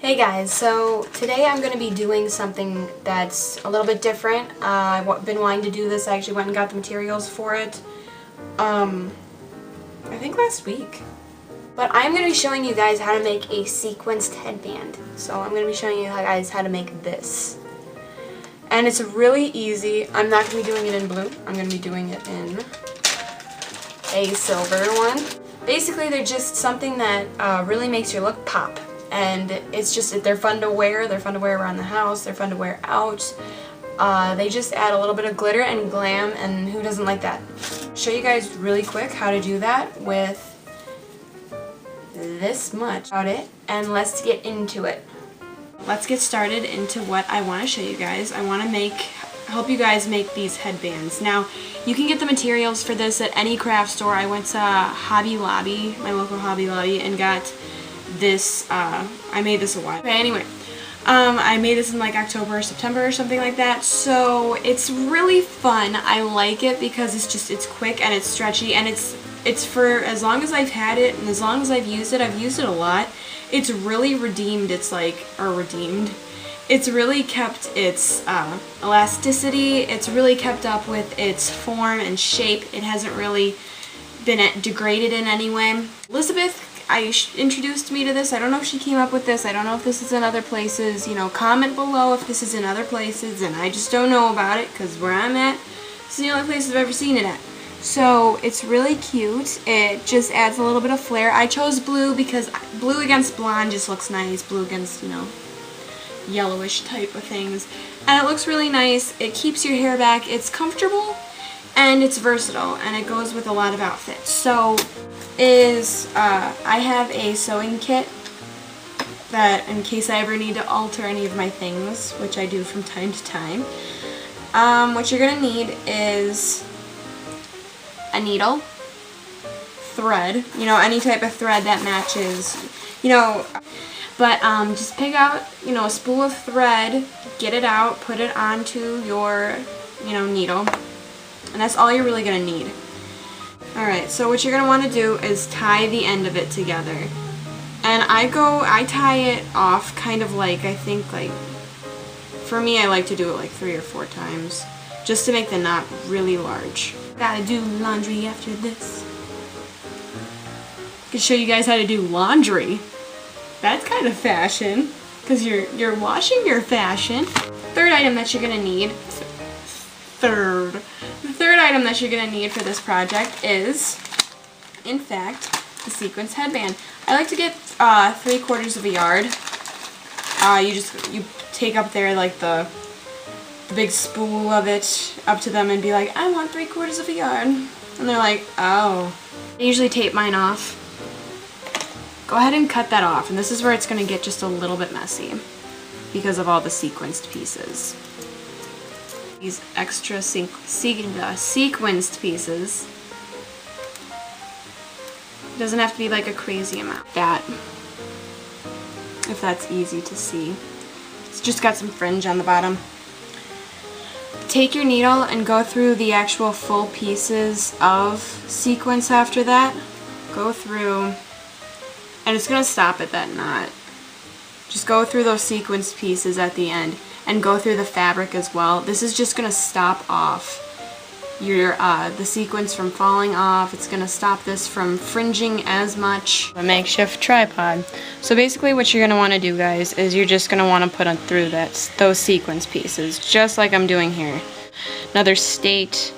Hey guys, so today I'm going to be doing something that's a little bit different. I've been wanting to do this. I actually went and got the materials for it, I think last week. But I'm going to be showing you guys how to make a sequenced headband. So I'm going to be showing you guys how to make this. And it's really easy. I'm not going to be doing it in blue. I'm going to be doing it in a silver one. Basically, they're just something that really makes your look pop. And it's just, they're fun to wear. They're fun to wear around the house. They're fun to wear out. They just add a little bit of glitter and glam, and who doesn't like that? Show you guys really quick how to do that with this much about it, and let's get into it. Let's get started into what I want to show you guys. I want to help you guys make these headbands. Now, you can get the materials for this at any craft store. I went to Hobby Lobby, my local Hobby Lobby, and got this. I made this a while. Okay, anyway, I made this in like October or September or something like that. So it's really fun. I like it because it's quick and it's stretchy, and it's for as long as I've had it and as long as I've used it a lot. It's really redeemed. It's really kept its elasticity. It's really kept up with its form and shape. It hasn't really been degraded in any way. Elizabeth introduced me to this. I don't know if she came up with this. I don't know if this is in other places. You know, comment below if this is in other places, and I just don't know about it because where I'm at, this is the only place I've ever seen it at. So it's really cute. It just adds a little bit of flair. I chose blue because blue against blonde just looks nice. Blue against, you know, yellowish type of things. And it looks really nice. It keeps your hair back. It's comfortable and it's versatile, and it goes with a lot of outfits. So I have a sewing kit that in case I ever need to alter any of my things, which I do from time to time. What you're going to need is a needle, thread, you know, any type of thread that matches, you know, but just pick out, you know, a spool of thread, get it out, put it onto your, you know, needle, and that's all you're really going to need. Alright, so what you're going to want to do is tie the end of it together. And I tie it off kind of like, I think like, for me I like to do it like 3 or 4 times, just to make the knot really large. Gotta do laundry after this. I can show you guys how to do laundry. That's kind of fashion, because you're washing your fashion. Third item that you're going to need, the third item that you're going to need for this project is, in fact, the sequence headband. I like to get 3/4 of a yard. You take up there like the big spool of it up to them and be like, I want 3/4 of a yard. And they're like, oh. I usually tape mine off. Go ahead and cut that off. And this is where it's going to get just a little bit messy because of all the sequenced pieces. These extra sequenced pieces. It doesn't have to be like a crazy amount. That, if that's easy to see. It's just got some fringe on the bottom. Take your needle and go through the actual full pieces of sequence after that. Go through, and it's going to stop at that knot. Just go through those sequenced pieces at the end. And go through the fabric as well. This is just going to stop off the sequence from falling off. It's going to stop this from fringing as much. A makeshift tripod. So basically what you're going to want to do, guys, is you're just going to want to put through those sequence pieces, just like I'm doing here. Another state,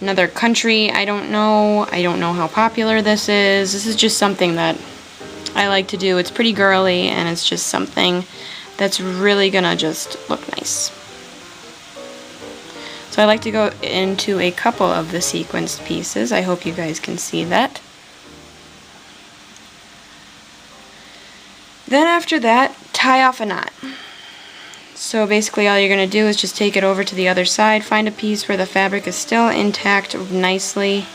another country, I don't know how popular this is. This is just something that I like to do. It's pretty girly, and it's just something that's really gonna just look nice. So I like to go into a couple of the sequenced pieces. I hope you guys can see that. Then after that, tie off a knot. So basically all you're gonna do is just take it over to the other side, find a piece where the fabric is still intact nicely,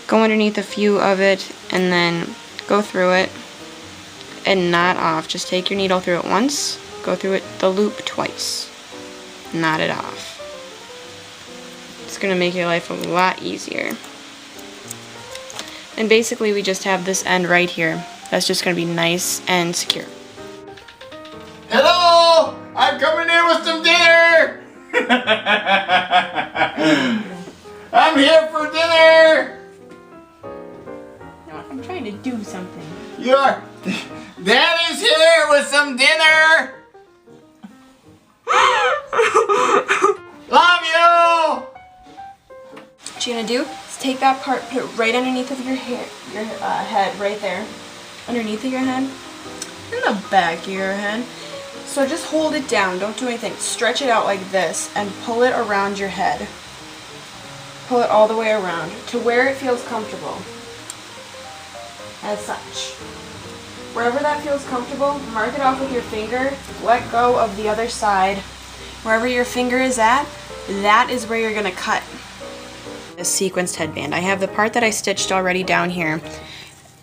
go underneath a few of it, and then go through it and knot off. Just take your needle through it once, go through it the loop twice, knot it off. It's going to make your life a lot easier. And basically we just have this end right here. That's just going to be nice and secure. dinner! I'm here for dinner! No, I'm trying to do something. Daddy's here with some dinner! Love you! What you're gonna do is take that part, put it right underneath of your hair, your head, right there. Underneath of your head. In the back of your head. So just hold it down, don't do anything. Stretch it out like this and pull it around your head. Pull it all the way around to where it feels comfortable. As such. Wherever that feels comfortable, mark it off with your finger. Let go of the other side. Wherever your finger is at, that is where you're gonna cut. A sequenced headband. I have the part that I stitched already down here,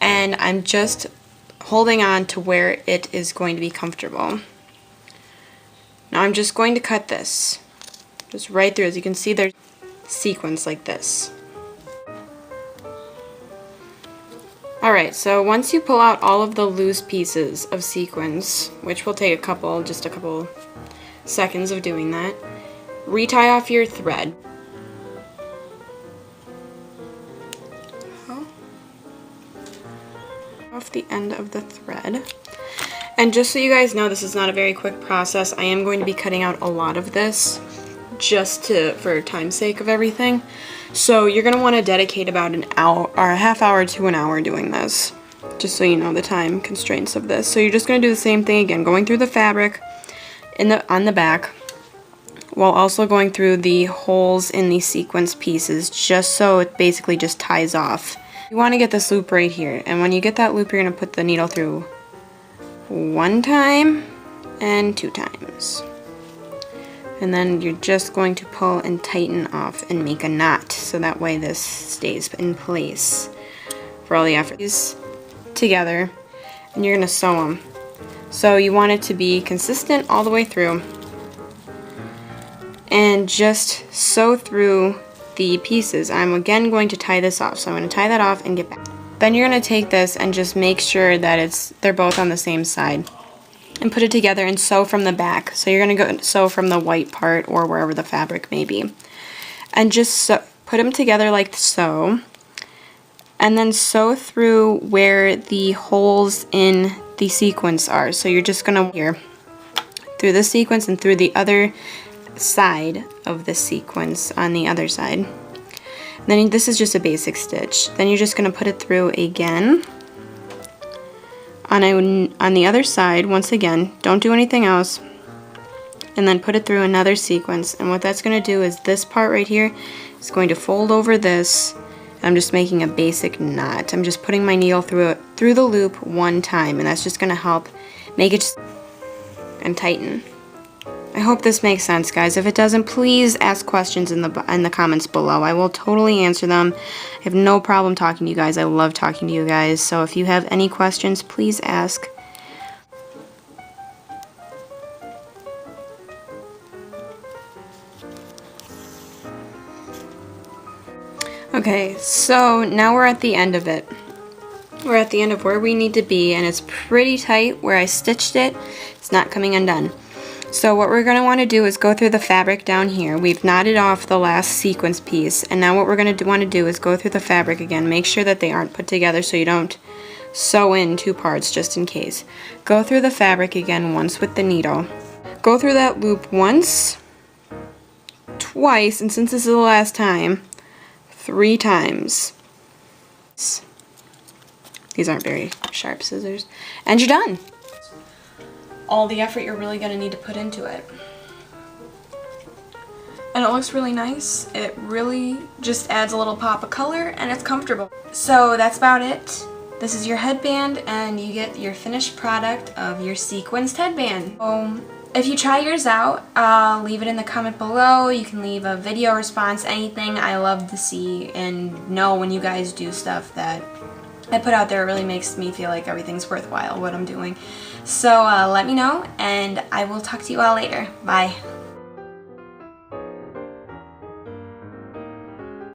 and I'm just holding on to where it is going to be comfortable. Now I'm just going to cut this. Just right through. As you can see, there's sequins like this. Alright, so once you pull out all of the loose pieces of sequins, which will take just a couple seconds of doing that, retie off your thread. Off the end of the thread. And just so you guys know, this is not a very quick process. I am going to be cutting out a lot of this just for time's sake of everything. So you're going to want to dedicate about an hour or a half hour to an hour doing this, just so you know the time constraints of this. So you're just going to do the same thing again, going through the fabric on the back while also going through the holes in the sequence pieces, just so it basically just ties off. You want to get this loop right here, and when you get that loop, you're going to put the needle through 1 time and 2 times. And then you're just going to pull and tighten off and make a knot, so that way this stays in place for all the effort. These together, and you're going to sew them. So you want it to be consistent all the way through, and just sew through the pieces. I'm again going to tie this off, so I'm going to tie that off and get back. Then you're going to take this and just make sure that they're both on the same side, and put it together and sew from the back. So you're going to go sew from the white part or wherever the fabric may be, and just put them together like so, and then sew through where the holes in the sequence are. So you're just going to here through the sequence and through the other side of the sequence on the other side. And then this is just a basic stitch. Then you're just going to put it through again on the other side. Once again, don't do anything else, and then put it through another sequence. And what that's going to do is this part right here is going to fold over this. I'm just making a basic knot. I'm just putting my needle through the loop 1 time, and that's just going to help make it and tighten. I hope this makes sense, guys. If it doesn't, please ask questions in the comments below. I will totally answer them. I have no problem talking to you guys. I love talking to you guys. So if you have any questions, please ask. Okay, so now we're at the end of it. We're at the end of where we need to be, and it's pretty tight where I stitched it. It's not coming undone. So what we're going to want to do is go through the fabric down here. We've knotted off the last sequence piece, and now what we're going to want to do is go through the fabric again. Make sure that they aren't put together so you don't sew in 2 parts just in case. Go through the fabric again once with the needle. Go through that loop once, twice, and since this is the last time, 3 times. These aren't very sharp scissors. And you're done. All the effort you're really going to need to put into it. And it looks really nice. It really just adds a little pop of color, and it's comfortable. So that's about it. This is your headband, and you get your finished product of your sequenced headband. If you try yours out, leave it in the comment below. You can leave a video response, anything. I love to see and know when you guys do stuff that I put out there. It really makes me feel like everything's worthwhile, what I'm doing. So let me know, and I will talk to you all later. Bye.